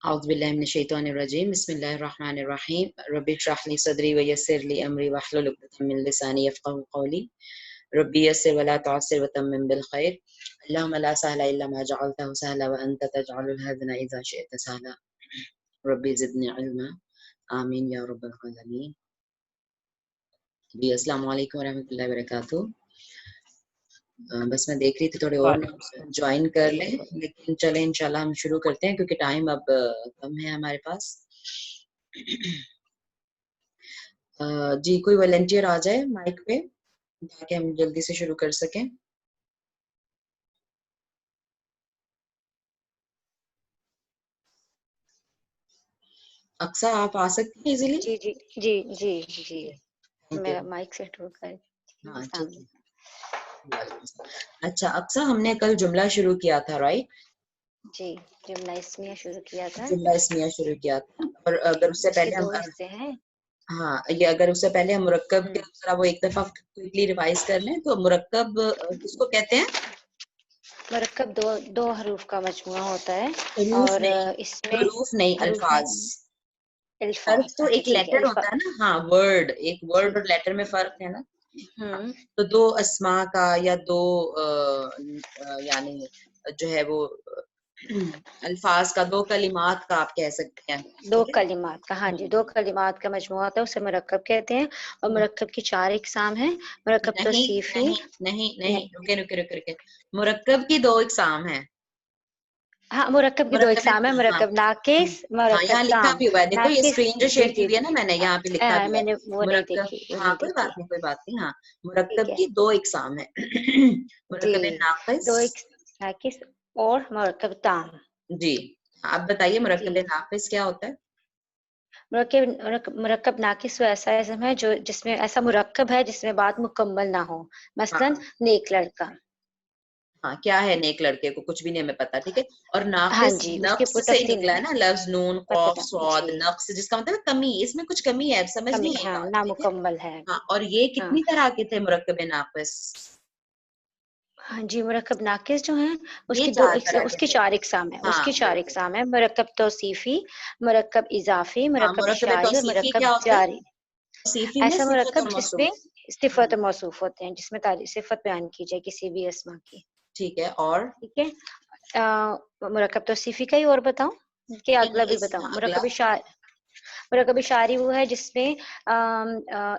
أعوذ بالله من الشيطان الرجيم بسم الله الرحمن الرحيم ربي اشرح لي صدري ويسر لي أمري واحلل عقدة من لساني يفقهوا قولي ربي يسر ولا تعسر وتمم بالخير اللهم لا سهل إلا ما جعلته سهلا وأنت تجعل الحزن إذا شئت سهلا ربي زدني علما آمين يا رب العالمين. جی السلام علیکم ورحمۃ اللہ وبرکاتہ. بس میں دیکھ رہی تھی تھوڑے اور جوائن کر لیں، لیکن چلیں انشاءاللہ ہم شروع کرتے ہیں کیونکہ ٹائم اب کم ہے ہمارے پاس. جی کوئی والنٹیئر آ جائے مائک پہ تاکہ ہم جلدی سے شروع کر سکیں. اقصیٰ آپ آ سکتی ہیں ایزیلی؟ جی جی جی جی جی میرا مائک سیٹ ہو گیا. ہاں ٹھیک ہے. اچھا اقصیٰ، ہم نے کل جملہ شروع کیا تھا رائٹ؟ جی جملہ اسمیہ شروع کیا تھا. جملہ اسمیہ شروع کیا تھا، اور اگر اس سے پہلے دو ہم حصے ہیں. ہاں یہ اگر اس سے پہلے ہم مرکب کے ذرا وہ ایک دفعہ کوئکلی ریوائز کر لیں تو مرکب کس کو کہتے ہیں؟ مرکب دو حروف کا مجموعہ ہوتا ہے. حروف اور نہیں، اس میں حروف نہیں، الفاظ. حرف تو اچھا ایک ٹھیک ہے لیٹر ہوتا ہے نا. ہاں ورڈ، ایک ورڈ اور لیٹر میں فرق ہے نا. تو دو اسماء کا یا دو یعنی جو ہے وہ الفاظ کا، دو کلمات کا آپ کہہ سکتے ہیں. دو کلمات کا، ہاں جی دو کلمات کا مجموعہ ہوتا ہے، اسے مرکب کہتے ہیں. اور مرکب کی 4 اقسام ہیں. مرکب توصیفی. نہیں رکے مرکب کی 2 اقسام ہیں. ہاں مرکب کی 2 اقسام ہے، مرکب ناقص، ہاں یہاں مرکب لکھا تام. بھی ہوا ہے، دیکھو یہ اسکرین جو جی شیئر کی جی ہوئی ہے نا میں نے، یہاں پہ لکھا بھی میں ہے نے وہ نہیں مرکب. دیکھی، ہاں کوئی بات نہیں. ہاں مرکب ٹھیک ہے کی 2 اقسام ہیں، جی. مرکب ناقص. 2 ناقص اور مرکب تام. جی آپ بتائیے مرکب جی ناقص کیا ہوتا ہے؟ مرکب ناقص وہ ایسا اسم ہے جو جس میں ایسا مرکب ہے جس میں بات مکمل نہ ہو. مثلا نیک لڑکا. ہاں کیا ہے نیک لڑکے کو کچھ بھی نہیں ہمیں پتا، ٹھیک ہے. اور ہاں ناقص جی اس کی نقص سے تفصیل نکلا ہے نا، لفظ نون قاف صاد جی نقص، جس کا مطلب کمی، اس میں کچھ کمی ہے، سمجھ کمی، نہیں آئی ہاں بات، ٹھیک ہے. نامکمل ہے. ہاں اور یہ ہاں کتنی طرح کے تھے مرکب ناقص؟ ہاں جی مرکب ناقص جو ہیں اس یہ کی 4 طرح اس کے کی تھے. 4 اقسام ہیں. اس ہاں کی 4 بالکل. اقسام ہیں: مرکب توصیفی، مرکب اضافی، ہاں مرکب مرکب اشاری اور توصیفی مرکب کیا ہوتا ہے؟ جاری. توصیفی میں ایسا صفت مرکب اور جس موصوف. میں صفت و موصوف ہوتے ہیں، جس میں صفت بیان کی جائے کسی بھی اسما کی. ٹھیک ہے. اور ٹھیک ہے. مرکب توصیفی کا ہی اور بتاؤں کہ اگلا بھی بتاؤں؟ اگلا. مرکب اشاری وہ ہے جس میں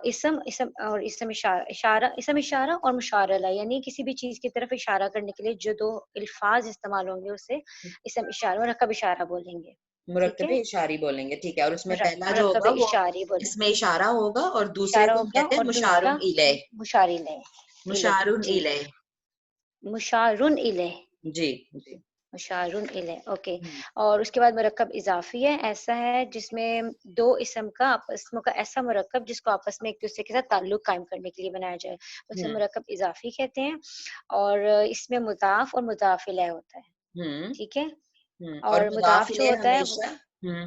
اسم اور اسم اشارہ اور مشار علیہ، یعنی کسی بھی چیز کی طرف اشارہ کرنے کے لیے جو 2 الفاظ استعمال ہوں گے اسے اسم اشارہ، مرکب اشارہ بولیں گے. ٹھیک مرکب ہے. اشاری بولیں گے، ٹھیک ہے. اور اس میں پہلا جو مرکب ہوگا وہ اشاری بولیں اس میں اشارہ ہوگا، اور دوسرے اشارہ کو ہم ہوگا، کہتے ہیں اور مشار دوسرا الیہ. مشار الیہ. مشار جی الیہ. مشار الیہ. جی جی. مشار الیہ. اوکے. اور اس کے بعد مرکب اضافی ہے، ایسا ہے جس میں 2 اسموں کا ایسا مرکب جس کو آپس میں ایک دوسرے کے ساتھ تعلق قائم کرنے کے لیے بنایا جائے، اسے مرکب اضافی کہتے ہیں. اور اس میں مضاف اور مضاف الیہ ہوتا ہے. ٹھیک ہے. اور اور مضاف مضاف جو الیہ ہوتا ہے، ہمیشہ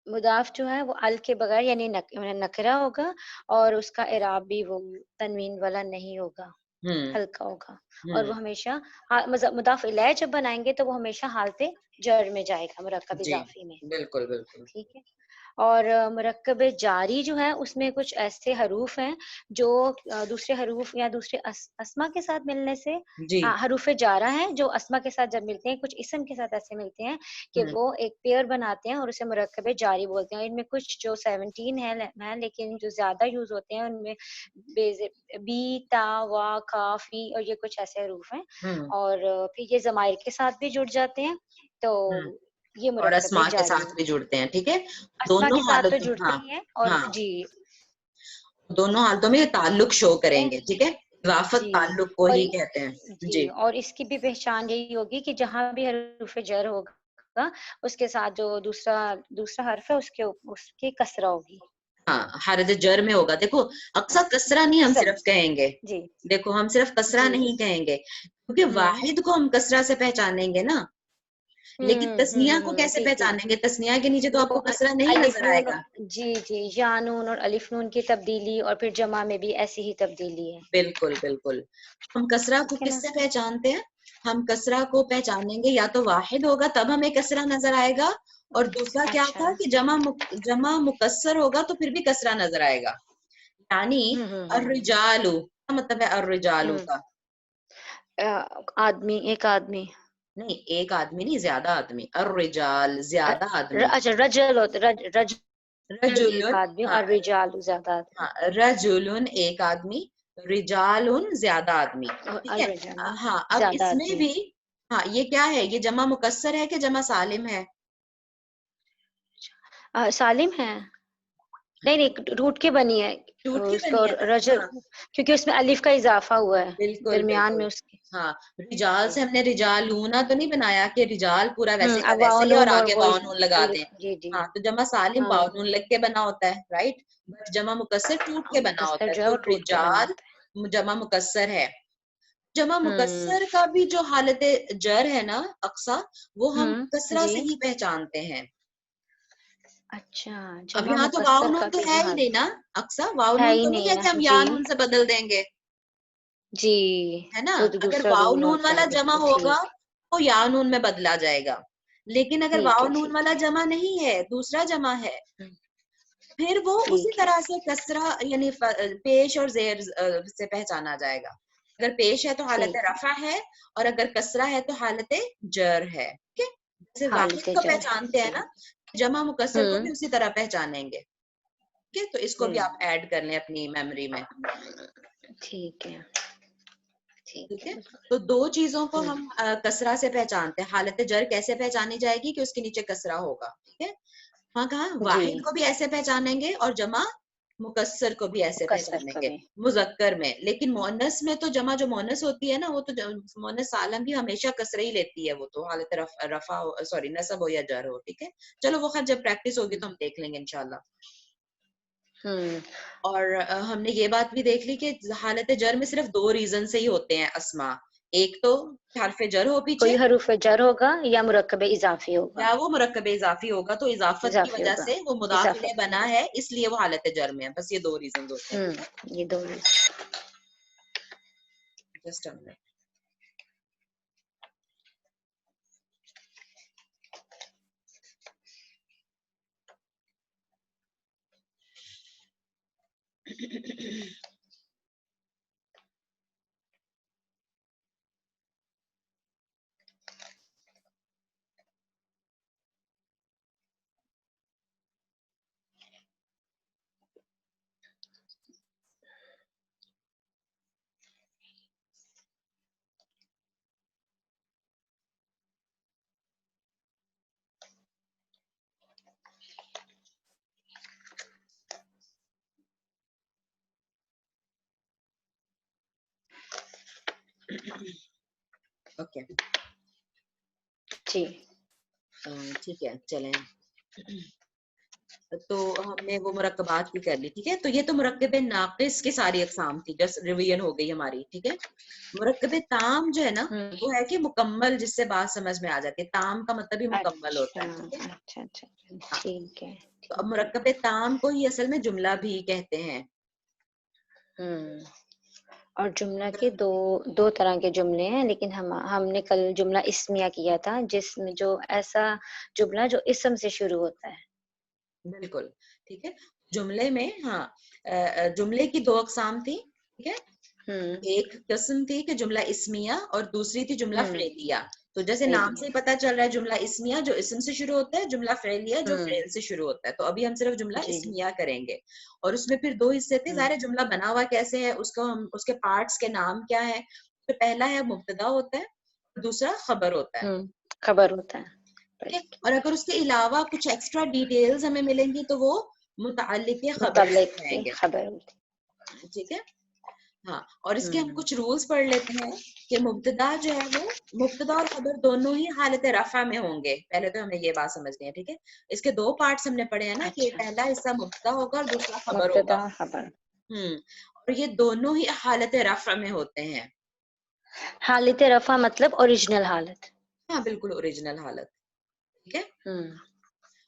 مضاف جو ہے وہ ال کے بغیر یعنی نکرہ ہوگا، اور اس کا اعراب بھی وہ تنوین والا نہیں ہوگا، ہلکا ہوگا. اور وہ ہمیشہ مضاف الیہ جب بنائیں گے تو وہ ہمیشہ حالت جر میں جائے گا مرکب جی اضافی میں. بالکل بالکل. ٹھیک ہے. اور مرکب جاری جو ہے اس میں کچھ ایسے حروف ہیں جو دوسرے حروف یا دوسرے اسما کے ساتھ ملنے سے جی حروف جارہ ہیں جو اسما کے ساتھ جب ملتے ہیں، کچھ اسم کے ساتھ ایسے ملتے ہیں کہ وہ ایک پیئر بناتے ہیں اور اسے مرکب جاری بولتے ہیں. ان میں کچھ جو 17 ہیں لیکن جو زیادہ یوز ہوتے ہیں ان میں بی، تا، وا، کا، فی اور یہ کچھ ایسے حروف ہیں. اور پھر یہ ضمائر کے ساتھ بھی جڑ جاتے ہیں، تو یہ اور مرکب اسماء کے جاری ساتھ بھی جڑتے ہیں. ٹھیک ہے. اسما دونوں کے ساتھ تو حالتوں جڑتے ہاں ہی ہیں. اور ہاں جی دونوں حالتوں میں یہ تعلق شو کریں گے. ٹھیک ہے. اضافت جی تعلق کو اور ہی کہتے ہیں. جی اور اس کی بھی پہچان یہی ہوگی کہ جہاں بھی حروف جر ہوگا اس کے ساتھ جو دوسرا حرف ہے اس کی کسرہ ہوگی. ہاں حرف جر میں ہوگا. دیکھو اکثر کسرہ نہیں ہم اسم. صرف کہیں گے، جی دیکھو ہم صرف کسرہ جی نہیں کہیں گے کیونکہ واحد کو ہم کسرہ سے پہچانیں گے نا، لیکن تسنیہ کو کیسے ٹھیک ٹھیک. پہچانیں گے؟ تسنیہ کے نیچے تو آپ وہ کو کسرہ نہیں الف نظر آئے نون، گا. جی جی یا نون اور الف نون کی تبدیلی، اور پھر جمع میں بھی ایسی ہی تبدیلی ہے. بالکل بالکل. ہم کسرہ کو ٹھیک ہے نا. کس سے پہچانتے ہیں؟ ہم کسرہ کو پہچانیں گے یا تو واحد ہوگا تب ہمیں کسرہ نظر آئے گا، اور دوسرا کیا اچھا تھا کہ جمع مکسر ہوگا تو پھر بھی کسرہ نظر آئے گا. یعنی الرجال کیا مطلب ہے الرجال کا؟ آدمی، ایک آدمی. نہیں، ایک آدمی نہیں، زیادہ آدمی. الرجال زیادہ آدمی. اچھا رجل ہوتا، رجل رجل، ایک آدمی ہاں اور رجال زیادہ آدمی. ہاں، رجل ایک آدمی، رجال زیادہ آدمی. ٹھیک ہے. الرجال ہاں اب زیادہ اس میں آدمی. بھی ہاں یہ کیا ہے، یہ جمع مکسر ہے کہ جمع سالم ہے؟ سالم ہے. نہیں نہیں، روٹ کی بنی ہے ٹوٹ کی اس کو بنی ہے نا. رجل، ہاں کیونکہ اس میں الف کا اضافہ ہوا ہے بالکل درمیان بالکل. میں اس کے. ہاں رجال سے ہم نے رجالونا تو نہیں بنایا کہ رجال پورا ویسے کا اب ویسے ہی اور واؤن آگے وہی واؤن لگا دیں. الف. جی جی. ہاں تو جمع سالم ہاں واؤن لگ کے بنا ہوتا ہے، رائٹ. بٹ جمع مکسر ٹوٹ کے بنا مکسر ہوتا ہے. جو ہے تو وہ ٹوٹ کے بنا رجال ہوتا جمع مکسر ہے. جمع ہے. مکسر کا بھی جو حالت جر ہے نا اقصا، وہ ہم کسرہ جی. سے ہی پہچانتے ہیں. اچھا اب جمع یہاں تو واو مکسر نون کا تو بھی ہے ہی حال نہیں نا اقصا، واو ہے نون ہی تو نہیں نہیں ہے کہ ہم یا جی نون سے بدل دیں گے، جی. ہے نا. وہ تو اگر دوسرا واو رول نون ہوتا والا ہے، جمع بالکل ہوگا ٹھیک. تو یا نون میں بدلا جائے گا، لیکن اگر ٹھیک واو ہے نون ٹھیک والا ہے. جمع نہیں ہے، دوسرا جمع ہے، پھر وہ اسی ٹھیک ہے. طرح سے کسرہ یعنی پیش اور زیر سے پہچانا جائے گا. اگر پیش ہے تو حالت ٹھیک ہے. رفع ہے، اور اگر کسرہ ہے تو حالت جر ہے. ٹھیک ہے. جیسے واحد حالت کو جر ہے پہچانتے ہیں جی. نا، جمع مکسر کو بھی اسی طرح پہچانیں گے. ٹھیک ہے. تو اس کو بھی آپ ایڈ کر لیں اپنی میموری میں. ٹھیک ہے. ٹھیک ہے. تو دو چیزوں کو ہم کسرہ سے پہچانتے ہیں. حالت جر کیسے پہچانی جائے گی کہ اس کے نیچے کسرہ ہوگا. ٹھیک ہے. وہاں کہاں جی. واحد کو بھی ایسے پہچانیں گے اور جمع مکسر کو بھی ایسے مکسر پہچانیں کا گے بھی. مذکر میں. لیکن مؤنث میں تو جمع جو مؤنث ہوتی ہے نا، وہ تو مؤنث سالم بھی ہمیشہ کسرہ ہی لیتی ہے. وہ تو حالت رفع سوری نصب ہو یا جر ہو. ٹھیک ہے. چلو وہ خیر جب پریکٹس ہوگی تو ہم دیکھ لیں گے انشاءاللہ. اور ہم نے یہ بات بھی دیکھ لی کہ حالت جر میں صرف دو ریزن سے ہی ہوتے ہیں اسما. ایک تو حرف جر ہو پیچھے، کوئی حروف جر ہوگا یا مرکب اضافی ہوگا. یا وہ مرکب اضافی ہوگا تو اضافت کی اضافی وجہ ہوگا. سے وہ مضاف اضافت الیہ کی بنا وجہ ہے، اس لیے وہ حالت جر میں ہے. بس یہ دو ریزنز ہوتے ہیں. سے. یہ دو. Just a minute. اوکے جی. ٹھیک ہے. چلیں تو ہم نے وہ مرکبات بھی کر لی. ٹھیک ہے. تو یہ تو مرکب ناقص کی ساری اقسام تھی، جس ریویژن ہو گئی ہماری. ٹھیک ہے. مرکب تام جو ہے نا، وہ ہے کہ مکمل، جس سے بات سمجھ میں آ جاتی ہے. تام کا مطلب ہی مکمل ہوتا اچھا ہے. ٹھیک ہے. اچھا اچھا. ہاں. ٹھیک ہے تو اب ٹھیک ہے. مرکب تام کو ہی اصل میں جملہ بھی کہتے ہیں. اور جملہ کے دو طرح کے جملے ہیں، لیکن ہم نے کل جملہ اسمیہ کیا تھا، جس میں جو ایسا جملہ جو اسم سے شروع ہوتا ہے. بالکل. ٹھیک ہے. جملے میں ہاں جملے کی دو اقسام تھی. ٹھیک ہے. ایک قسم تھی کہ جملہ اسمیہ، اور دوسری تھی جملہ فعلیہ. تو جیسے نام سے ہی پتہ چل رہا ہے، جملہ اسمیہ جو اسم سے شروع ہوتا ہے، جملہ فعلیہ جو فعل سے شروع ہوتا ہے. تو ابھی ہم صرف جملہ جی جی. اسمیہ کریں گے، اور اس میں پھر دو حصے تھے. ظاہر جملہ بنا ہوا کیسے ہے، اس کو ہم اس کے پارٹس کے نام کیا ہے. تو پہلا ہے مبتدا ہوتا ہے، دوسرا خبر ہوتا ہے. خبر ہوتا ہے. ٹھیک ہے. اور اگر اس کے علاوہ کچھ ایکسٹرا ڈیٹیلز ہمیں ملیں گی تو وہ متعلق خبر متعلق رہیں گے. خبر ہوتی. ٹھیک ہے. ہاں. اور اس کے ہم کچھ رولز پڑھ لیتے ہیں کہ مبتدا جو ہے وہ مبتدا اور خبر دونوں ہی حالت رفع میں ہوں گے. پہلے تو ہمیں یہ بات سمجھنی ہے. ٹھیک ہے. اس کے دو پارٹس ہم نے پڑھے ہیں نا، کہ اچھا. پہلا حصہ مبتدا ہوگا اور دوسرا خبر ہوگا. مبتدا خبر. اور یہ دونوں ہی حالت رفع میں ہوتے ہیں. حالت رفع مطلب اوریجنل حالت. ہاں بالکل اوریجنل حالت. ٹھیک ہے.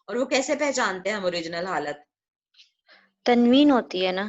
اور وہ کیسے پہچانتے ہیں ہم اوریجنل حالت؟ تنوین ہوتی ہے نا.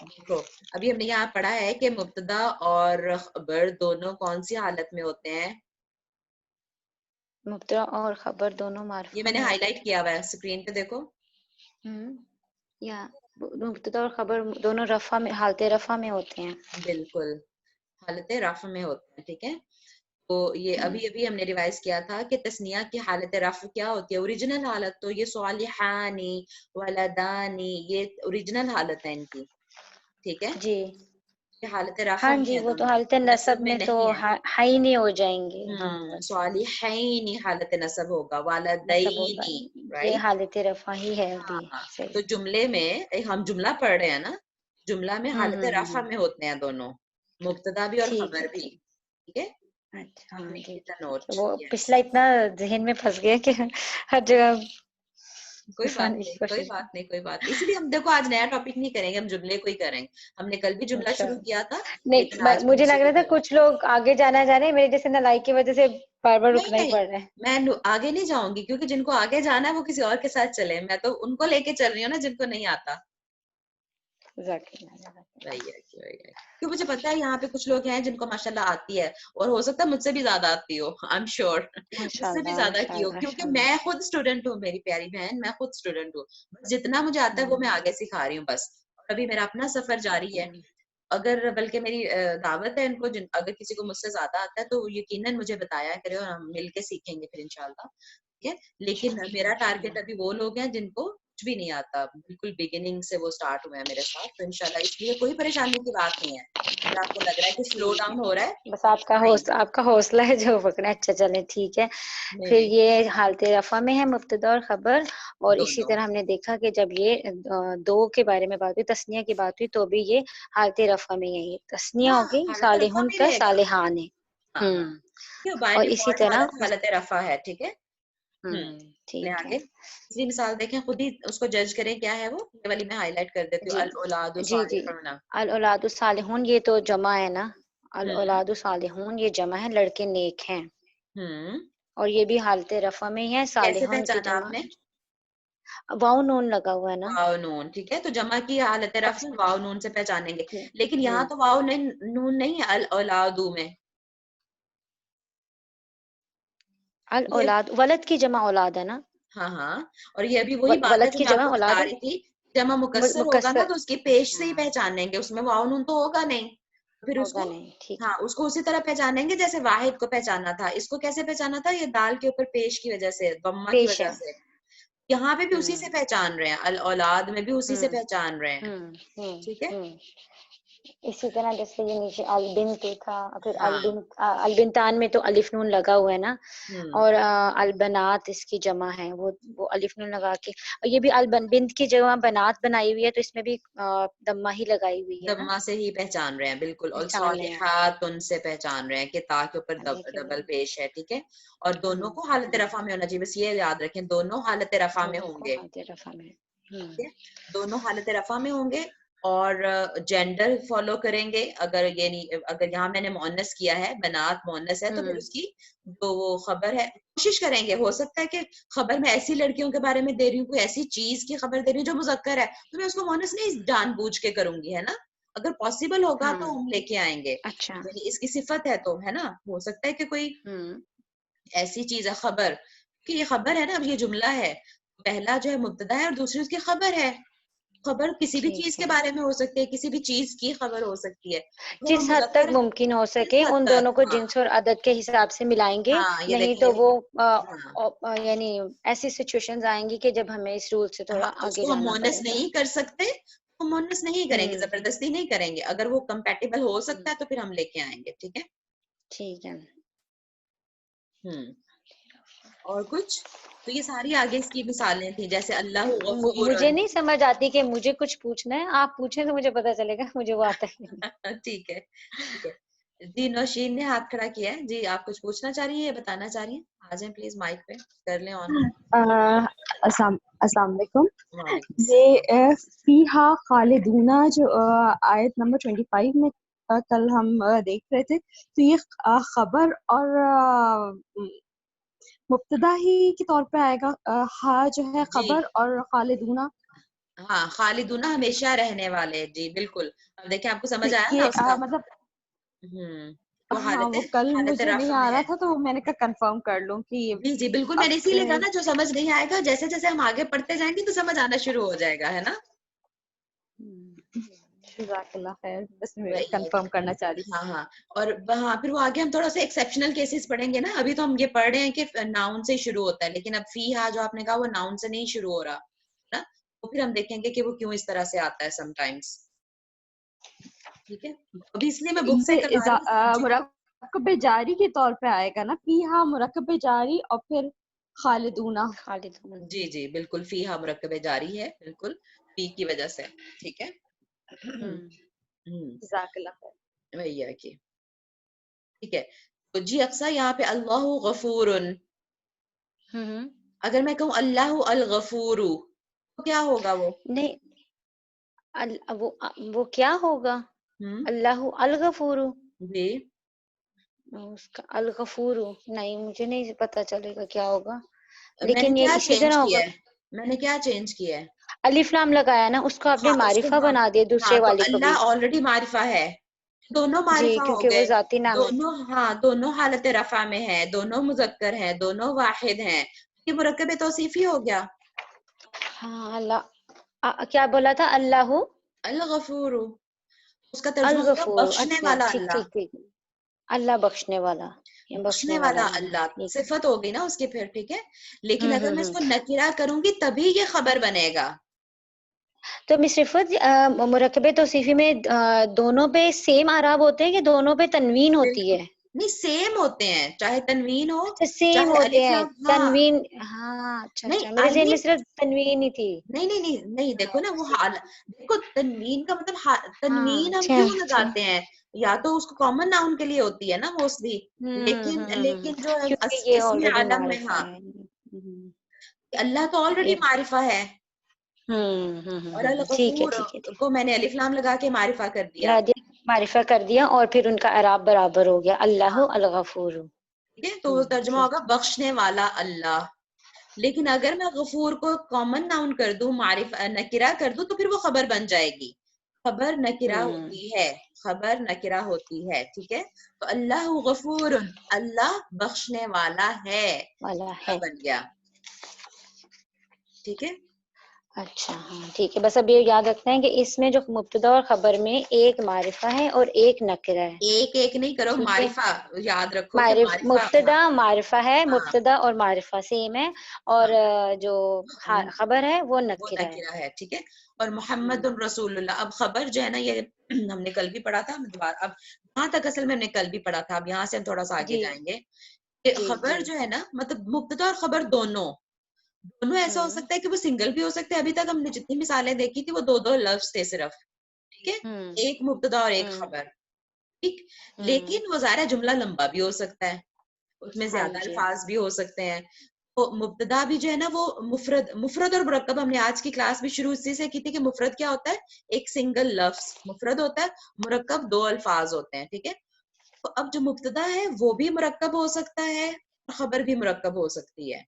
دیکھو ابھی ہم نے یہاں پڑھا ہے کہ مبتدا اور خبر دونوں کون سی حالت میں ہوتے ہیں؟ مبتدا اور خبر دونوں یہ معرفہ میں نے میں ہائی ہوتے لائٹ کیا ہوا ہے اسکرین پہ دیکھو. ہیں. یا مبتدا اور خبر دونوں رفع میں، حالت رفع میں ہوتے ہیں. بالکل حالت رفع میں ہوتے ہیں. ٹھیک ہے، تو یہ ابھی ہم نے ریوائز کیا تھا کہ تثنیہ کی حالت رفع کیا ہوتی ہے. اوریجنل حالت تو یہ صالحانی ولدانی یہ اوریجنل حالت ہے ان کی. ٹھیک ہے، جی یہ حالت رفع ہاں میں جی، ہے وہ تو دونوں، حالت نصب میں تو نہیں ہے. ہائی نہیں ہو جائیں گے. ہاں صالحین حالت نصب ہوگا، نصب ہوگا، والدین یہ رائٹ. حالت رفع ہی ہے ابھی. ہاں تو صحیح. جملے میں ہم جملہ پڑھ رہے ہیں نا، جملہ میں حالت رفع ہوں میں ہوتے ہیں دونوں، مبتدا بھی اور ٹھیک خبر ہے بھی. ٹھیک. ٹھیک ہے، اچھا آپ ہاں میک جی اٹ اے ٹھیک نوٹ. ہے. وہ یس، پچھلا اتنا ذہن میں پھنس گیا کہ ہر جگہ کوئی بات گھسانے کی نہیں کوئی کوشش. بات نہیں کوئی بات نہیں. اسی لیے ہم دیکھو آج نیا ٹاپک نہیں کریں گے، ہم جملے کو ہی کریں گے. ہم نے کل بھی جملہ اچھا شروع کیا تھا لیکن نہیں، آج ہم مجھے اسی لگ کو رہا تھا کریں گے. کچھ لوگ آگے جانا چاہ رہے ہیں، میرے جیسے نالائک کی وجہ سے بار بار نہیں رکنا ہی نہیں، پڑ رہا ہے. میں آگے نہیں جاؤں گی کیونکہ جن کو آگے جانا ہے وہ کسی اور کے ساتھ چلے. میں تو ان کو لے کے چل رہی ہوں نا جن کو نہیں آتا. وہی ہے کہ مجھے پتا ہے یہاں پہ کچھ لوگ ہیں جن کو ماشاءاللہ آتی ہے، اور ہو سکتا ہے مجھ سے بھی زیادہ آتی ہو. آئی ایم شیور مجھ ماشاء سے بھی اللہ زیادہ ماشاء کی ہو، اللہ ماشاء کیونکہ اللہ. میں خود اسٹوڈنٹ ہوں. میری پیاری بہن، میں خود اسٹوڈنٹ ہوں. بس جتنا مجھے آتا ہے وہ میں آگے سکھا رہی ہوں بس. اور ابھی میرا اپنا سفر جاری ہے. اگر بلکہ میری دعوت ہے ان کو، اگر کسی کو مجھ سے زیادہ آتا ہے تو یقیناً مجھے بتایا کرے اور ہم مل کے سیکھیں گے پھر انشاءاللہ. ٹھیک ہے، لیکن میرا ٹارگیٹ ابھی وہ لوگ ہیں جن کو کچھ بھی نہیں آتا، بالکل بگننگ سے وہ سٹارٹ ہوئے ہیں میرے ساتھ. تو انشاءاللہ اس لیے کوئی پریشانی کی بات نہیں ہے. اگر آپ کو لگ رہا ہے کہ سلو ٹھیک ہے، ڈاؤن ہو رہا ہے، بس آپ کا حوصلہ ہے جو پکڑا. اچھا چلیں ٹھیک ہے. نہیں پھر نہیں یہ حالت رفع میں ہے مبتدا اور خبر. اور اسی دونوں. طرح ہم نے دیکھا کہ جب یہ دو کے بارے میں بات ہوئی، تثنیہ کی بات ہوئی، تو بھی یہ حالت رفع میں ہے. یہ تثنیہ ہاں ہوگی حالت رفع صالحون میں کا رہے گا. صالحان ہے. ہاں ہاں، بائی اور اسی ڈیفالٹ طرح حالت رفع ہے. ٹھیک ہے. چلیں ٹھیک ہے. آگے. تیسری مثال دیکھیں، خود ہی اس کو جج کریں کیا ہے وہ. یہ والی میں ہائی لائٹ کر دیتی ہوں، جی الاولاد جی جی، صالحون. الاولاد الصالحون یہ تو جمع ہے نا. ہوں الاولاد الصالحون یہ جمع ہے، لڑکے نیک ہیں. ہوں اور یہ بھی حالت رفع میں ہے. کیسے صالحون کی پہچانا آپ جمع نے؟ واو نون لگا ہوا ہے نا. واو نون. ٹھیک ہے، تو جمع کی حالت رفع واو نون سے پہچانیں گے. لیکن یہاں ہوں تو واو نون نہیں ہے الاولاد میں. یہ الاولاد ولد کی جمع اولاد ہے نا. ہاں ہاں، اور یہ بھی وہی بات ہے ولد جو کی میں آپ جمع کو اولاد بتا ہے، رہی تھی. جمع مکسر ہوگا نا مکسر. تو اس کی پیش سے ہی ہاں پہچانیں گے، اس میں واو نون تو ہوگا نہیں. پھر اس ہوگا کو نہیں. ٹھیک ہاں اس کو اسی طرح پہچانیں گے جیسے واحد کو پہچانا تھا. اس کو کیسے پہچانا تھا؟ یہ دال کے اوپر پیش کی وجہ سے، ضمہ کی پیش وجہ ہے. سے. یہاں پہ بھی اسی سے پہچان رہے ہیں، الاولاد میں بھی اسی سے پہچان رہے ہیں. ٹھیک ہے. اسی طرح جیسے یہ نیچے البنت تھا، پھر ہاں البنتان میں تو الف نون لگا ہوا ہے نا. ہوں اور البنات اس کی جمع ہے، وہ الف نون لگا کے. اور یہ بھی بنت کی جگہ بنات بنائی ہوئی ہے تو اس میں بھی دمہ ہی لگائی ہوئی ہے نا. ضمہ سے ہی پہچان رہے ہیں بالکل. اور پہچان رہے ہیں. صالحات ان سے پہچان رہے ہیں کہ تا کے اوپر دیکھیے ڈبل پیش ہے. ٹھیک ہے، اور دونوں کو حالت رفع میں ہونا چاہیے. بس یہ یاد رکھیں دونوں حالت رفع میں دونوں ہوں کو گے. حالت رفع میں. ٹھیک ہے، دونوں حالت رفع میں ہوں گے. اور جینڈر فالو کریں گے. اگر یہاں میں نے مؤنث کیا ہے، بنات مؤنث ہے، تو پھر اس کی جو وہ خبر ہے کوشش کریں گے. ہو سکتا ہے کہ خبر میں ایسی لڑکیوں کے بارے میں دے رہی ہوں، کوئی ایسی چیز کی خبر دے رہی ہوں جو مذکر ہے، تو میں اس کو مؤنث نہیں جان بوجھ کے کروں گی، ہے نا. اگر پاسبل ہوگا تو ہم لے کے آئیں گے. اچھا. یعنی اس کی صفت ہے تو، ہے نا. ہو سکتا ہے کہ کوئی ایسی چیز ہے خبر، کہ یہ خبر ہے نا. اب یہ جملہ ہے، پہلا جو ہے مبتدا ہے اور دوسری اس کی خبر ہے. خبر کسی بھی چیز ٹھیک کے ہے. بارے میں ہو سکتی ہے، کسی بھی چیز کی خبر ہو سکتی ہے. اگر وہ جس حد تک مذکر ممکن ہو کس سکے حد ان تک. دونوں کو ہاں جنس اور عدد کے حساب سے ملائیں گے. ہاں یہ نہیں دیکھیں تو وہ ہاں یعنی ایسی سچویشنز آئیں گی کہ جب ہمیں اس رول سے تھوڑا ہاں اس آگے کو ہم جانا مونس پڑے گا. نہیں کر سکتے، ہم مونس نہیں کریں گے، ہوں زبردستی نہیں کریں گے. اگر وہ کمپیٹیبل ہو سکتا ہے تو پھر ہم لے کے آئیں گے. ٹھیک ہے. ٹھیک ہے. اور کچھ تو یہ ساری آگے اس کی مثالیں تھیں، جیسے اللہ غفور. مجھے نہیں سمجھ آتی کہ مجھے کچھ پوچھنا ہے، آپ پوچھیں تو مجھے پتا چلے گا، مجھے وہ آتا ہے نہیں. ٹھیک ہے ٹھیک ہے. جی نوشین نے ہاتھ کھڑا کیا ہے. جی آپ کچھ پوچھنا چاہ رہی ہیں یا بتانا چاہ رہی ہیں؟ آ جائیں پلیز مائک پہ کر لیں آن. السلام علیکم. وعلیکم السلام. یہ فیہا خالدون جو آیت نمبر 25 میں کل ہم دیکھ رہے تھے، تو یہ خبر اور مبتدا ہی کے طور پہ آئے گا. ہا جو ہے جی خبر اور خالدون. ہاں خالدون ہمیشہ رہنے والے. جی بالکل. اب دیکھیں آپ کو سمجھ آیا نا یہ اس کا. مطلب وہ ہاں وہ کل حالت مجھے نہیں رفع آ میں رہا ہے. تھا تو میں نے کہا کنفرم کر لوں کہ جی جی بالکل. میں نے اسی لیے کہا نا جو سمجھ نہیں آئے گا جیسے جیسے ہم آگے پڑھتے جائیں گے تو سمجھ آنا شروع ہو جائے گا, ہے نا. جزاک اللہ خیر, بس میں کنفرم کرنا چاہ رہی. ہاں ہاں. اور ہاں پھر وہ آگے ہم تھوڑا سا ایکسیپشنل کیسز پڑھیں گے نا. ابھی تو ہم یہ پڑھ رہے ہیں کہ ناؤن سے شروع ہوتا ہے, لیکن اب فیہا جو آپ نے کہا وہ ناؤن سے نہیں شروع ہو رہا نا, تو پھر ہم دیکھیں گے کہ وہ کیوں اس طرح سے آتا ہے سم ٹائمس. ٹھیک ہے. ابھی اس لیے میں بک سے کروا رہی ہوں. مرکب جاری کے طور پہ آئے گا نا, فیہا مرکب جاری اور پھر خالدون. جی جی بالکل. فیہا مرکب جاری ہے بالکل, فی کی وجہ سے. ٹھیک ہے. جزاک اللہ خیر. وہی ہے کہ ٹھیک ہے. تو جی اقصا یہاں پہ اللہ غفور, اگر میں کہوں اللہ الغفور تو کیا ہوگا وہ؟ نہیں وہ کیا ہوگا؟ اللہ الغفور. جی اس کا الغفور نہیں, مجھے نہیں پتا چلے گا کیا ہوگا, میں نے لیکن کیا یہ اسی چینج طرح کیا ہوگا. ہے, میں نے کیا چینج کیا ہے؟ الف لام لگایا نا, اس کو آپ نے ہاں اس کو معرفہ بنا دیا ہاں دوسرے تو والے کو بھی. اللہ آلریڈی معرفہ ہے, دونوں جی معرفہ ہو کیونکہ وہ گئے. ذاتی نام ہے. دونوں ہاں دونوں حالت رفع میں ہے, دونوں مذکر ہیں, دونوں واحد ہیں. یہ مرکب توصیفی ہو گیا. ہاں اللہ کیا بولا تھا؟ اللہ الغفور, اس کا ترجمہ ہوگا الغفور. بخشنے اچھا والا ٹھیک اللہ. ٹھیک ٹھیک, اللہ بخشنے والا, بخشنے والا اللہ ٹھیک. صفت ہوگی نا اس کی پھر. ٹھیک ہے. لیکن اگر میں اس ہوں. کو نکرہ کروں گی تبھی یہ خبر بنے گا. تو مصرفت مرکب توصیفی میں دونوں پہ سیم اعراب ہوتے ہیں کہ دونوں پہ تنوین ہوتی ہے؟ نہیں سیم ہوتے ہیں, چاہے تنوین ہو اچھا سیم چاہے ہوتے الف ہیں. لام. ہاں تنوین, ہاں اچھا نہیں اچھا, میرے ذہن میں الف صرف تنوین ہی تھی. نہیں نہیں نہیں نہیں, دیکھو نا وہ حال, دیکھو تنوین کا مطلب ہاں تنوین ہم اچھا کیوں اچھا. لگاتے ہیں, یا تو اس کو کامن ناؤن کے لیے ہوتی ہے نا موسٹلی, لیکن جو کیونکہ یہ اسم آلریڈی عالم میں, معرفہ ہاں ہے. اللہ تو آلریڈی معرفہ ہے, اور ٹھیک ہے الغفور ٹھیک ہے ٹھیک کو میں نے الف لام لگا کے معرفہ کر دیا. معرفہ کر دیا, اور پھر ان کا اعراب برابر ہو گیا, اللہ ہاں الغفور. ٹھیک ہے. تو وہ ترجمہ ہوگا بخشنے والا اللہ. لیکن اگر میں غفور کو کامن ناؤن کر دوں, نکرہ کر دوں, تو پھر وہ خبر بن جائے گی. خبر نکرہ ہوتی ہے, خبر نکرہ ہوتی ہے. ٹھیک ہے. تو اللہ غفور, اللہ بخشنے والا ہے, والا ہے. بن گیا. ٹھیک ہے. اچھا ہاں ٹھیک ہے. بس اب یہ یاد رکھنا ہے کہ اس میں جو مبتدا اور خبر میں ایک معرفہ ہے اور ایک نکرہ ہے. ایک ایک نہیں کرو, ٹھیک ہے, معرفہ یاد رکھو کہ معرفہ. مبتدا معرفہ ہے, ہاں مبتدا اور معرفہ سیم ہے, اور جو خبر ہے وہ وہ نکرہ ہے. نکرہ ہے. ٹھیک ہے. اور محمد رسول اللہ, اب خبر جو ہے نا یہ ہم نے کل بھی پڑھا تھا, اب وہاں تک اصل میں ہم نے کل بھی پڑھا تھا, اب یہاں سے ہم تھوڑا سا آگے جی جائیں گے کہ جی خبر جی. جو ہے نا, مطلب مبتدا اور خبر دونوں ایسا ہو سکتا ہے کہ وہ سنگل بھی ہو سکتے ہیں. ابھی تک ہم نے جتنی مثالیں دیکھی تھی وہ دو لفظ تھے صرف. ٹھیک ہے. ایک مبتدا اور ایک خبر. ٹھیک. لیکن وہ ظاہر جملہ لمبا بھی ہو سکتا ہے, اس میں ہاں زیادہ جی. الفاظ بھی ہو سکتے ہیں. تو مبتدا بھی جو ہے نا وہ مفرد اور مرکب, ہم نے آج کی کلاس بھی شروع اسی سے کی تھی کہ مفرد کیا ہوتا ہے, ایک سنگل لفظ مفرد ہوتا ہے, مرکب دو الفاظ ہوتے ہیں. ٹھیک ہے. تو اب جو مبتدا ہے وہ بھی مرکب ہو سکتا ہے اور خبر بھی مرکب ہو سکتی ہے,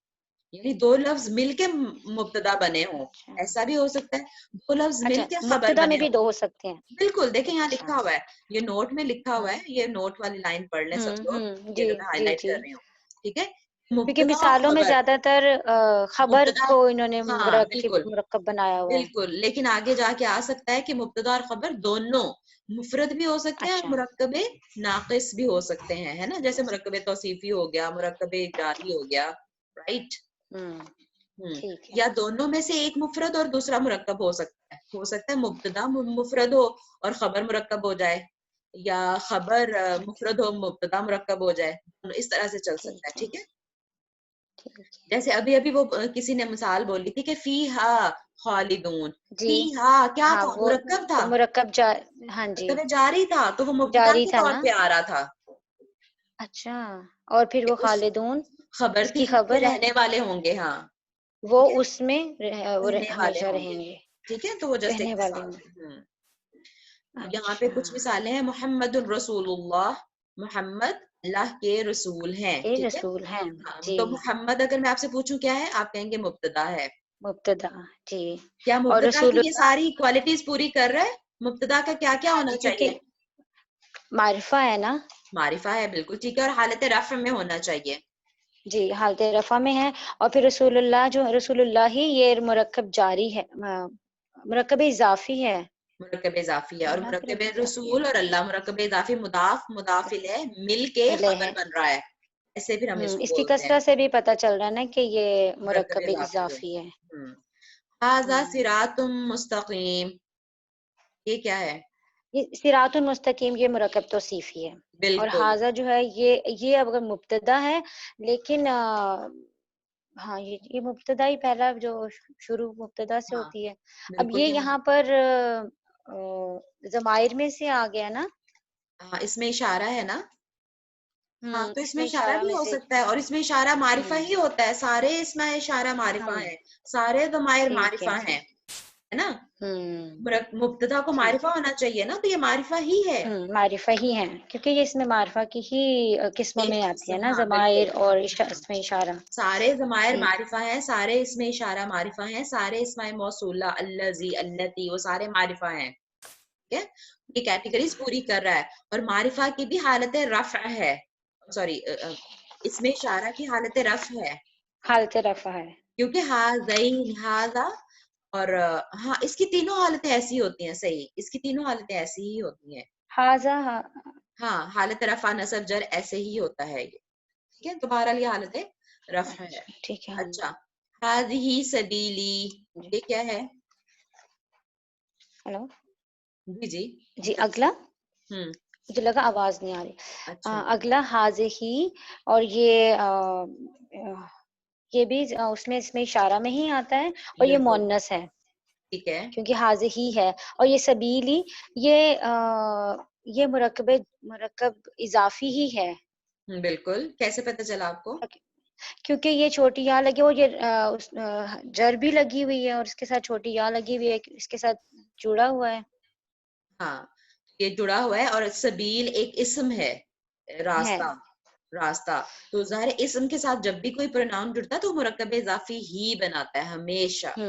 یعنی دو لفظ مل کے مبتدا بنے ہوں, ایسا بھی ہو سکتا ہے. دو لفظ اچھا مل کے خبر مبتدا میں بنے بھی ہوں. دو ہو سکتے ہیں. بالکل. دیکھیں یہاں اچھا. لکھا ہوا ہے, یہ نوٹ میں لکھا ہوا ہے, یہ نوٹ والی لائن پڑھ لیں سب لوگ, یہ جی جو میں ہائی جی لائٹ جی. کر رہی ہوں. ٹھیک ہے. کیونکہ مبتدا اور مثالوں میں خبر, زیادہ تر خبر مبتدا, کو انہوں نے ہاں بالکل مرکب بنایا ہوا ہے. بالکل, لیکن آگے جا کے آ سکتا ہے کہ مبتدا اور خبر دونوں مفرد بھی ہو سکتے ہیں اور اچھا. مرکب ناقص بھی ہو سکتے ہیں, ہے نا, جیسے مرکب توصیفی ہو گیا, مرکب جاری ہو گیا. رائٹ. ٹھیک ہے. یا دونوں میں سے ایک مفرد اور دوسرا مرکب ہو سکتا ہے مبتدا مفرد ہو اور خبر مرکب ہو جائے, یا خبر مفرد ہو مبتدا مرکب ہو جائے, اس طرح سے چل سکتا ہے. ٹھیک ہے. جیسے ابھی وہ کسی نے مثال بولی تھی کہ فیہا خالدون, جی فیہا کیا ہاں تھا, وہ مرکب تھا, ہاں جی مرکب جاری تھا, تو وہ مبتدا جاری کے تھا طور نا. پہ آ رہا تھا. اچھا. اور پھر وہ اس خالدون خبر اس تھی کی کہ وہ خبر ہے, رہنے والے ہوں گے. ہاں وہ ٹھیک ہے, اس میں رہنے والے ہمیشہ ہوں رہیں گے. گے, ٹھیک ہے. تو وہ جیسے رہنے ایک والے مثال ہوں گے. ہے. یہاں پہ اچھا. کچھ مثالیں ہیں. محمد الرسول اللہ, محمد اللہ کے رسول ہیں. یہ ٹھیک ہے. رسول ہیں. ہاں, جی تو محمد اگر میں آپ سے پوچھوں کیا ہے, آپ کہیں گے مبتدا ہے. مبتدا جی. کیا اور مبتدا رسول کی یہ ساری کوالٹیز پوری کر رہا ہے؟ مبتدا کا کیا کیا ہونا چاہیے؟ کیونکہ معرفہ ہے نا. معرفہ ہے، بالکل ٹھیک ہے، اور حالت رفع میں ہونا چاہیے. جی حالت رفع میں ہے. اور پھر رسول اللہ جو رسول اللہ ہی یہ مرکب جاری ہے، مرکب اضافی ہے. مرکب اضافی ہے، اور اللہ پھر مرکب اضافی رسول اور اللہ مرکب اضافی مضاف مضاف الیہ مل کے ملے خبر ہیں. بن رہا ہے، ایسے پھر ہم اس کو اس کی بولتے ہیں کثرت سے بھی پتہ چل رہا ہے نا کہ یہ مرکب مرکب اضافی اضافی ہے. ہے. ھذا صراط مستقیم، یہ کیا ہے؟ یہ صراط المستقیم یہ مرکب توصیفی ہے. اور بالکل حاضہ جو ہے یہ اب اگر مبتدا ہے، لیکن ہاں یہ مبتدا ہی پہلا جو شروع مبتدا سے ہاں ہوتی ہے. اب بالکل یہ یہاں یہاں پر ضمائر میں سے آ گیا نا. ہاں اس میں اشارہ ہے نا. ہاں تو اس میں اشارہ اشارہ بھی میں ہو سے سکتا ہے، اور اس میں اشارہ معرفہ ہی ہوتا ہے. سارے اس میں اشارہ معرفہ ہاں ہیں، سارے ضمائر ٹھیک ہے. معرفہ ہیں، ہے نا. ہوں مبتدا کو ٹھیک معرفہ ہے. ہونا چاہیے نا، تو یہ معرفہ ہی ہے. معرفہ ہی ہے کیونکہ یہ اس میں معرفہ کی ہی قسموں ایک میں آتی ہے قسم، نا، ہاں بالکل. ضمائر اور اس میں اشارہ. سارے ضمائر معرفہ ہیں، سارے اس میں اشارہ معرفہ ہیں، سارے اسماء موصولہ الذی اللتی وہ سارے معرفہ ہیں. ٹھیک ہے، یہ کیٹیگریز پوری کر رہا ہے. اور معرفہ کی بھی حالت رفع ہے، سوری اس میں اشارہ کی حالت رفع ہے، حالت رفع ہے. کیونکہ ہاذین ہاذا اور ہاں اس کی تینوں حالتیں ایسی ہوتی ہیں. صحیح، اس کی تینوں حالتیں ایسی ہی ہوتی ہیں. حاذا ہاں حالت رفع نصب جر ایسے ہی ہوتا ہے یہ. ٹھیک ہے، دوبارہ یہ حالت رفع ہے. ٹھیک ہے. اچھا، ہذہ سبیلی یہ کیا ہے؟ ہلو جی جی جی اگلا ہوں مجھے لگا آواز نہیں آ رہی. اچھا اگلا حاذہ، اور یہ بھی اس میں اشارہ میں ہی آتا ہے، اور یہ بالکل مؤنث ہے ٹھیک ہے. کیونکہ حاضر ہی ہے. اور یہ سبیلی یہ مرکب اضافی ہی ہے. بالکل، کیسے پتہ چلا آپ کو؟ کیونکہ یہ چھوٹی یا لگی وہ یہ جر بھی لگی ہوئی ہے، اور اس کے ساتھ چھوٹی یا لگی ہوئی ہے، اس کے ساتھ جڑا ہوا ہے. ہاں یہ جڑا ہوا ہے. اور سبیل ایک اسم ہے، راستہ. تو ظاہر اسم کے ساتھ جب بھی کوئی پروناؤن جڑتا ہے تو مرکب اضافی ہی بناتا ہے ہمیشہ، اس کی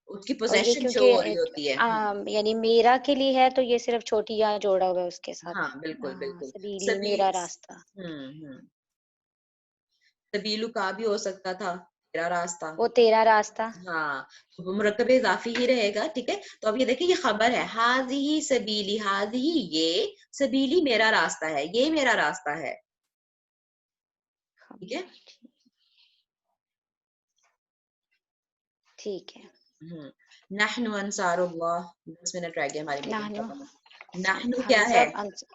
اور یہ پوزیشن شو ہو رہی کیونکہ ہوتی ہے. یعنی میرا کے لیے ہے تو یہ صرف چھوٹی یا جوڑا ہوا ہے اس کے ساتھ. ہاں بالکل بالکل. سبیلی سبیل میرا راستہ. سبیلو کا بھی ہو سکتا تھا تیرا راستہ. وہ تیرا راستہ. ہاں تو مرکب اضافی ہی رہے گا. ٹھیک ہے، تو اب یہ دیکھیں یہ خبر ہے، ہاذہ سبیلی، ہاذہ یہ سبیلی میرا راستہ ہے، یہ میرا راستہ ہے. ٹھیک ہے. ٹھیک ہے. نحن انصار اللہ. 10 منٹ رہ گئے ہماری میٹنگ نحنو ختم. نحن ہم کیا ہے؟ سب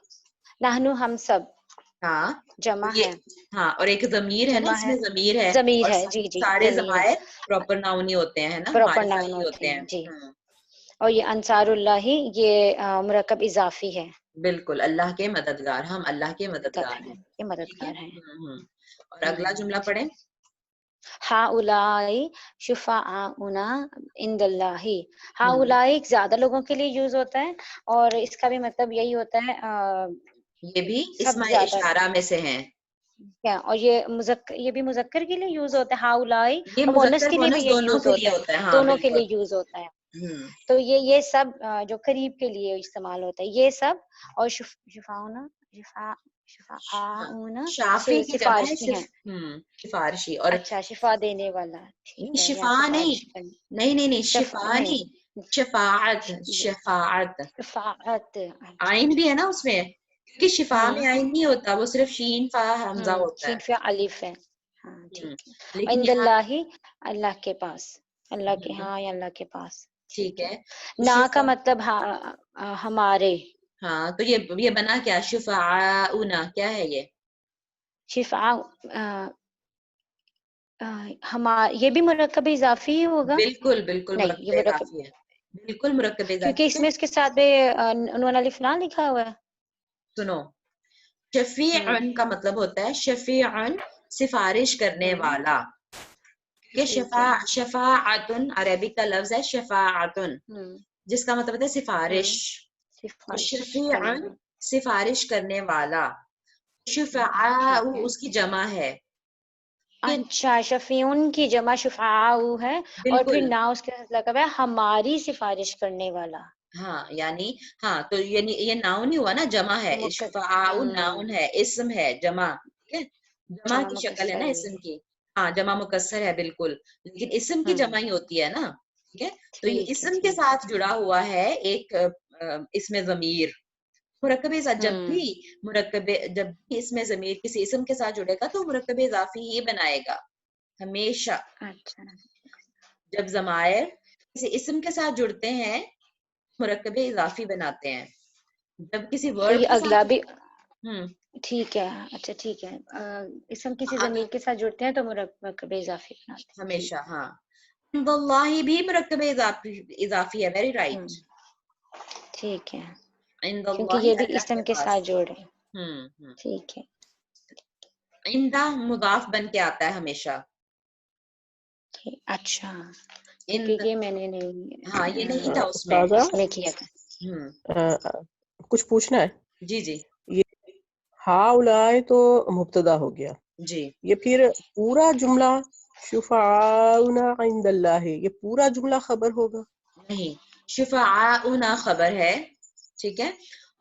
نحنو ہم سب ہاں جمع یہ ہے. ہاں اور ایک ضمیر ہے نا، جمع اس ہے، میں ضمیر ہے. ضمیر اور ہے. جی جی سارے ضمیر ہے، ضمائر پراپر ناؤن ہی ہوتے ہیں نا، پراپر معرفہ ناؤن ہی ہوتے ہیں. جی. اور یہ انصار اللہ ہی یہ مرکب اضافی ہے. بالکل، اللہ کے مددگار، ہم اللہ کے مددگار ہیں. یہ ٹھیک ہے. مددگار ہیں. اور اگلا جملہ پڑھیں. ہؤلاء شفعاؤنا عند اللہ. ہؤلاء زیادہ لوگوں کے لیے یوز ہوتا ہے، اور اس کا بھی مطلب یہی ہوتا ہے یہ بھی سب اسم زیادہ. اشارہ میں سے ہیں. اور یہ بھی مذکر کے لیے یوز ہوتا ہے ہؤلاء، یہ اور مؤنث مذکر کے لیے بھی مؤنث یہ دونوں یوز کے ہوتا لیے ہے، ہاں دونوں کے بالکل. لیے یوز ہوتا ہے. تو یہ سب جو قریب کے لیے استعمال ہوتا ہے یہ سب. اور شفعاؤنا شافی کی جمع ہے سفارشی ہیں. سفارشی. اور اچھا شفا دینے والا، ٹھیک ہے، یا شفا سفارش نہیں، کرنے. نہیں شفا نہیں، شفاعت. شفاعت شفاعت. عین بھی ہے نا اس میں، کیونکہ شفا میں عین نہیں ہوتا، وہ صرف شین فا حمزہ ہوتا ہے. شین فا الف ہے. ہاں ٹھیک ہے. لیکن عند یہاں اللہ، اللہ کے پاس، اللہ کے ہاں یا اللہ کے پاس. ٹھیک ہے. نا کا شفا مطلب ہمارے. ہاں تو یہ بنا کیا؟ شفعاؤنا کیا ہے یہ؟ شفا یہ بھی مرکب اضافی ہی ہوگا. بالکل بالکل نہیں مرکب یہ مرکب، اضافی ہے، بالکل مرکب کیونکہ اضافی اس ہے. میں اس کے ساتھ نون الف لام لکھا ہوا ہے. سنو، شفیع کا مطلب ہوتا ہے شفیع، سفارش کرنے والا. یہ ٹھیک ہے. شفاعت عربی کا لفظ ہے، شفاعت جس کا مطلب ہے سفارش. سفارش شفیع کرنے والا. سفارش کرنے والا. شفعاء ٹھیک ہے. اس کی جمع ہے. اچھا شفیعون کی جمع شفعاء ہے اور پھر بالکل نا اس کے ساتھ لگا ہوا ہے ہماری سفارش کرنے والا. ہاں یعنی ہاں تو یعنی یہ ناؤن ہی ہوا نا، جمع ہے، شفعاء ناؤن ہے، اسم ہے جمع، ٹھیک ہے، جمع کی شکل ہے نا اسم کی. ہاں جمع مکسر ہے بالکل، لیکن اسم کی جمع ہی ہوتی ہے نا، ٹھیک ہے. تو یہ اسم کے ساتھ جڑا ہوا ہے ایک اسم ضمیر. مرکب جب بھی اسم ضمیر کسی اسم کے ساتھ جڑے گا تو مرکب اضافی ہی بنائے گا ہمیشہ. اچھا جب ضمائر کسی اسم کے ساتھ جڑتے ہیں مرکب اضافی بناتے ہیں. جب کسی تو ورب یہ کے اگلا ساتھ بھی ہوں ٹھیک ہے. اچھا ٹھیک ہے اسم کسی ضمیر کے ساتھ جڑتے ہیں تو مرکب اضافی بناتے ہیں. ہمیشہ ہاں. عند اللہ بھی مرکب اضافی ہے، ویری رائٹ. ٹھیک ہے عند کیونکہ اللہ یہ بھی اللہ اسم کے پاس. ساتھ جوڑے. ہوں ٹھیک ہے عندہ مضاف بن کے آتا ہے ہمیشہ. اچھا عند کیونکہ یہ میں نے نہیں ہاں یہ نہیں تھا اس میں. استاذہ اس میں کیا تھا. کچھ پوچھنا ہے. جی جی یہ ہاؤلائے تو مبتدا ہو گیا، جی یہ پھر پورا جملہ شفعاؤنا عند اللہ ہے، یہ پورا جملہ خبر ہوگا؟ نہیں، شفعاؤنا خبر ہے، ٹھیک ہے،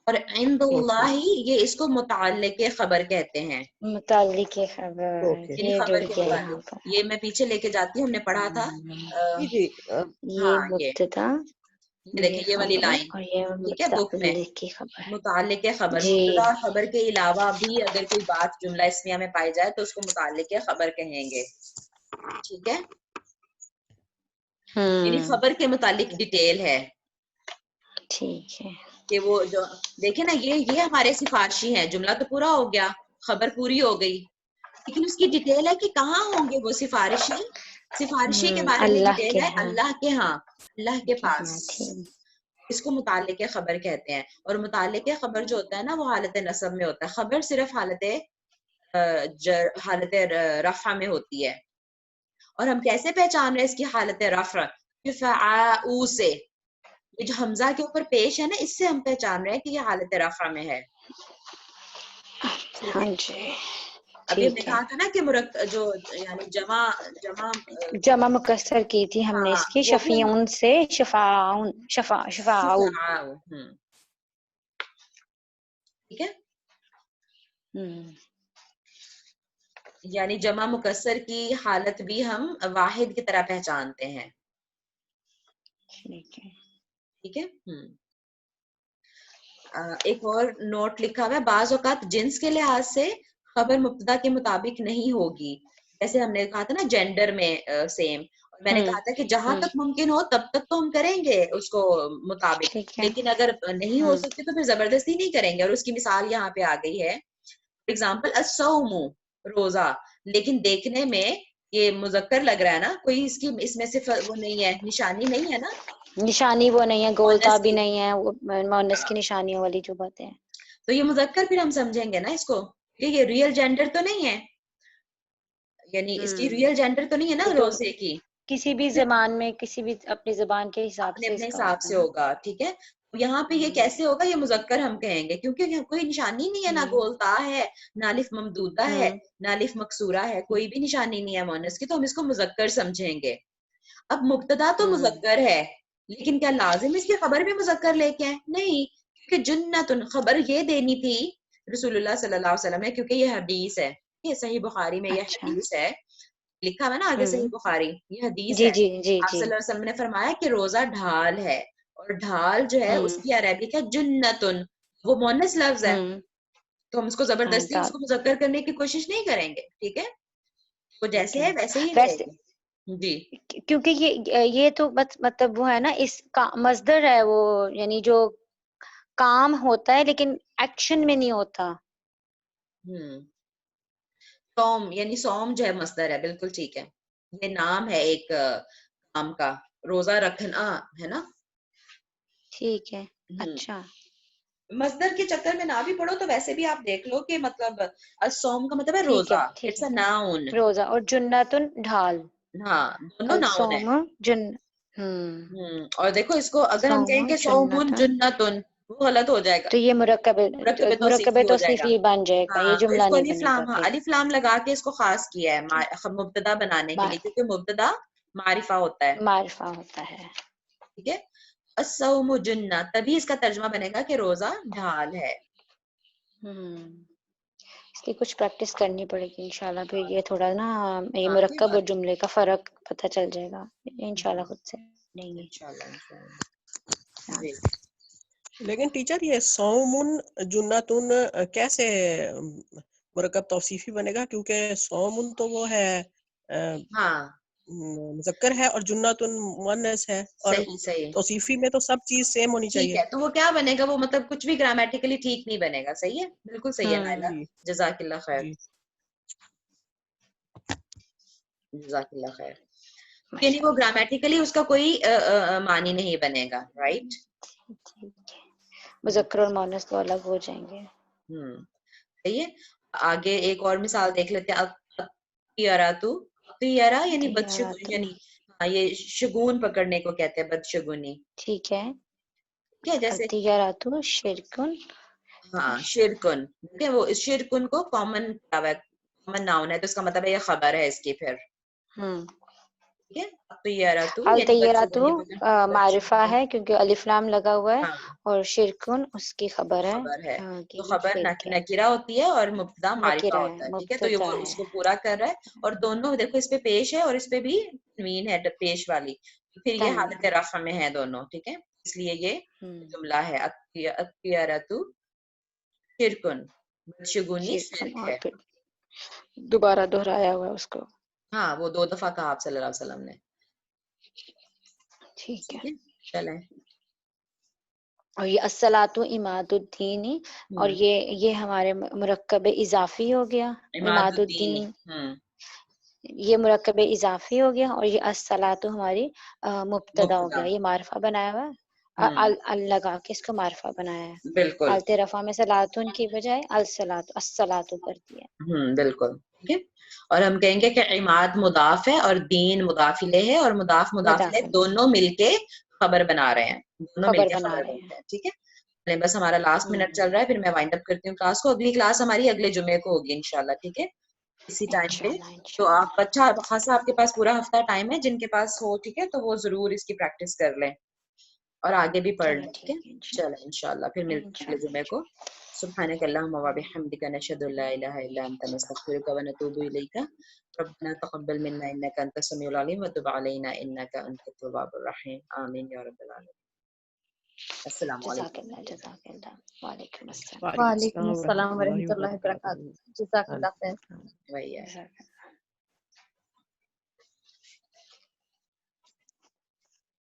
اور عند اوکے اللہ یہ اس کو متعلق خبر کہتے ہیں. متعلق خبر اوکے یعنی یہ جڑ خبر کے گیا یہاں متعلق. پر. یہ میں پیچھے لے کے جاتی ہوں، ہم نے پڑھا تھا جی جی یہ ہاں مبتدا یہ دیکھیں یہ والی خبر لائن اور یہ ٹھیک ہے بک میں متعلق کی خبر. متعلق خبر. جی مبتدا اور خبر کے علاوہ بھی اگر کوئی بات جملہ اسمیہ میں پائی جائے تو اس کو متعلق خبر کہیں گے، ٹھیک ہے. یعنی خبر کے متعلق ڈیٹیل ہے ٹھیک ہے کہ وہ جو دیکھیں نا یہ ہمارے سفارشی ہیں. جملہ تو پورا ہو گیا، خبر پوری ہو گئی، لیکن اس کی ڈیٹیل ہے کہ کہاں ہوں گے وہ سفارشی. سفارشی کے بارے میں اللہ ڈیٹیل کے ہے ہاں اللہ کے ہاں، اللہ کے پاس. ٹھیک. اس کو متعلق خبر کہتے ہیں. اور متعلق خبر جو ہوتا ہے نا وہ حالت نصب میں ہوتا ہے، خبر صرف حالت رفع میں ہوتی ہے. اور ہم کیسے پہچان رہے ہیں اس کی حالت رفع؟ شفعاء سے، یہ جو حمزہ کے اوپر پیش ہے نا اس سے ہم پہچان رہے ہیں کہ یہ حالت رفع میں ہے. ٹھیک ہاں ہے. جی ابھی ہم نے ٹھیک ہے. کہا تھا نا کہ جو یعنی جمع جمع مکسر کی تھی ہم نے ہاں اس کی وہ بھی ہم شفیعون سے شفاعون. ٹھیک ہے. یعنی جمع مکسر کی حالت بھی ہم واحد کی طرح پہچانتے ہیں. ٹھیک ہے ٹھیک ہے. ایک اور نوٹ لکھا ہوا ہے، بعض اوقات جنس کے لحاظ سے خبر مبتدا کے مطابق نہیں ہوگی. جیسے ہم نے کہا تھا نا جینڈر میں سیم، اور میں نے کہا تھا کہ جہاں تک ممکن ہو تب تک تو ہم کریں گے اس کو مطابق، ٹھیک ہے. لیکن اگر نہیں ہو سکتی تو پھر زبردستی نہیں کریں گے. اور اس کی مثال یہاں پہ آ گئی ہے. فار ایگزامپل الصوم روزہ، لیکن دیکھنے میں یہ مذکر لگ رہا ہے نا، کوئی اس میں سے وہ نہیں ہے، نشانی نہیں ہے نا، نشانی وہ نہیں ہے، گولتا مؤنث بھی کی. نہیں ہے، مؤنث کی نشانیوں والی جو باتیں ہیں. تو یہ مذکر پھر ہم سمجھیں گے نا اس کو کہ یہ ریئل جینڈر تو نہیں ہے، یعنی اس کی ریئل جینڈر تو نہیں ہے نا یہ تو روزے کی، کسی بھی زبان میں کسی بھی اپنی زبان کے حساب اپنے سے اپنے اس کا حساب سے ہوگا. ٹھیک ہے. یہاں پہ یہ کیسے ہوگا؟ یہ مذکر ہم کہیں گے کیونکہ کوئی نشانی نہیں ہے، نہ گولتا ہے، نہ الف ممدودہ ہے، نہ الف مکسورہ ہے، کوئی بھی نشانی نہیں ہے مؤنث کی، تو ہم اس کو مذکر سمجھیں گے. اب مبتدا تو مذکر ہے، لیکن کیا لازم اس کی خبر بھی مذکر لے کے آئے؟ نہیں، کیونکہ جنتن خبر یہ دینی تھی رسول اللہ صلی اللہ علیہ وسلم نے، کیونکہ یہ حدیث ہے، یہ صحیح بخاری میں یہ اچھا حدیث ہے، لکھا ہوا نا آگے صحیح بخاری، یہ حدیث جی ہے. جی جی آپ جی صلی اللہ علیہ وسلم نے فرمایا کہ روزہ ڈھال ہے، اور ڈھال جو ہے اس کی عربک ہے جنتن، وہ مؤنث لفظ ہے، تو ہم اس کو زبردستی اس کو مذکر کرنے کی کوشش نہیں کریں گے. ٹھیک ہے. وہ جیسے ہے ویسے ہی رہے ویسے گی. جی کیونکہ یہ تو مطلب وہ ہے نا، اس کا مصدر ہے وہ، یعنی جو کام ہوتا ہے لیکن ایکشن میں نہیں ہوتا. سوم یعنی سوم جو ہے مصدر ہے، بالکل ٹھیک ہے. یہ نام ہے ایک کام کا، روزہ رکھنا ہے نا. ٹھیک ہے. اچھا مصدر کے چکر میں نہ بھی پڑھو تو ویسے بھی آپ دیکھ لو کہ مطلب الصوم کا مطلب ہے ٹھیک روزہ، ٹھیک اٹس اے ناؤن. روزہ اور جنتن ڈھال، ہاں دونوں ناؤن ہے. الصوم جن اور دیکھو اس کو اگر ہم کہیں صوم کہ صومن جنتن جنتن وہ غلط ہو جائے گا, تو یہ مرکب توصیفی ہو جائے گا. توصیفی بن جائے گا, یہ ہاں, تو جملہ اس کو نہیں بنے گا. الف لام لگا کے اس کو خاص کیا ہے مبتدا بنانے کے لیے, کیونکہ مبتدا معرفہ ہوتا ہے. معرفہ ہوتا ہے. ٹھیک ہے, الصوم جنہ, تبھی اس کا ترجمہ بنے گا کہ روزہ ڈھال ہے. اس کی کچھ پریکٹس کرنی پڑے گی انشاءاللہ, پھر یہ تھوڑا نا یہ ہاں, مرکب اور جملے کا فرق پتہ چل جائے گا انشاءاللہ خود سے نہیں گے. انشاءاللہ. جی. لیکن ٹیچر یہ صومن جنتن کیسے مرکب توصیفی بنے گا؟ کیونکہ صومن تو وہ ہے ہاں مذکر ہے اور جنتن مؤنث ہے, اور صحیح توصیفی میں تو سب چیز سیم ہونی ٹھیک چاہیے. ہے. تو وہ کیا بنے گا, وہ مطلب کچھ بھی گرامیٹیکلی ٹھیک نہیں بنے گا. صحیح ہے, بالکل صحیح ہے نائلہ, جی جزاک اللہ خیر. جی جزاک اللہ خیر. یعنی وہ گرامیٹیکلی اس کا کوئی معنی نہیں بنے گا. رائٹ, مذکر اور مؤنث تو الگ ہو جائیں گے. صحیح ہے. آگے ایک اور مثال دیکھ لیتے ہیں. اطیرا یعنی بدشگونی, یعنی ہاں یہ شگون پکڑنے کو کہتے ہیں, بدشگونی. ٹھیک ہے, ٹھیک ہے, جیسے الطیارات شرکن. ہاں شرکن, وہ شرکن کو کامن ناؤن ہے, تو اس کا مطلب ہے یہ خبر ہے اس کی. پھر ٹھیک ہے, الطیارات معرفہ ہے کیونکہ الف لام لگا ہوا ہے, ہاں اور شرکن اس کی خبر ہے. تو خبر نکرہ ہوتی ہے اور مبتدا معرفہ نکرہ ہوتا ہے. ٹھیک ہے, تو یہ مبتدا وہ اس کو پورا کر رہا ہے, اور دونوں دیکھو اس پہ پیش ہے اور اس پہ بھی تنوین ہے پیش والی, پھر یہ حالت رفع میں ہے دونوں. ٹھیک ہے, اس لیے یہ جملہ ہے اطیرۃ شرکن, بدشگونی شرک اور ہے. پھر دوبارہ دہرایا ہوا اس کو. ہاں, وہ 2 دفعہ کہا آپ صلی اللہ علیہ وسلم نے. ٹھیک ہے, چلیں. اور یہ الصلاۃ عماد الدین, اور یہ ہمارے مرکب اضافی ہو گیا. عماد الدین یہ مرکب اضافی ہو گیا, اور یہ الصلاۃ ہماری مبتدا ہو گیا. یہ معرفہ بنایا ہوا ہے, لگا کے اس کو معرفہ بنایا ہے. بالکل حالت رفع میں صلاتن کی بجائے الصلاۃ کر دیا. بالکل. ٹھیک ہے, اور ہم کہیں گے کہ عماد مضاف ہے اور دین مضاف الیہ ہے, اور مضاف الیہ دونوں مل کے خبر بنا رہے ہیں, دونوں مل کے خبر بنتے ہیں. ٹھیک ہے, بس ہمارا لاسٹ منٹ چل رہا ہے, پھر میں وائنڈ اپ کرتی ہوں کلاس کو. اگلی کلاس ہماری اگلے جمعے کو ہوگی انشاءاللہ. ٹھیک ہے, اسی ٹائم پہ. تو آپ اچھا خاصا آپ کے پاس پورا ہفتہ ٹائم ہے, جن کے پاس ہو ٹھیک ہے تو وہ ضرور اس کی پریکٹس کر لیں اور آگے بھی پڑھ لیں. ٹھیک ہے, چلیں انشاءاللہ پھر ملتے ہیں اگلے جمعے کو. سبحانك اللهم وبحمدك نشهد ان لا اله الا انت نستغفرك ونتوب اليك. ربنا تقبل منا انك انت السميع العليم وتب علينا انك انت التواب الرحيم. آمين يا رب العالمين. السلام جزاک علیکم. اللہ, جزاک اللہ, وعلیکم السلام. وعلیکم السلام ورحمۃ اللہ وبرکاتہ. جزاک اللہ خیر. وہی ہے.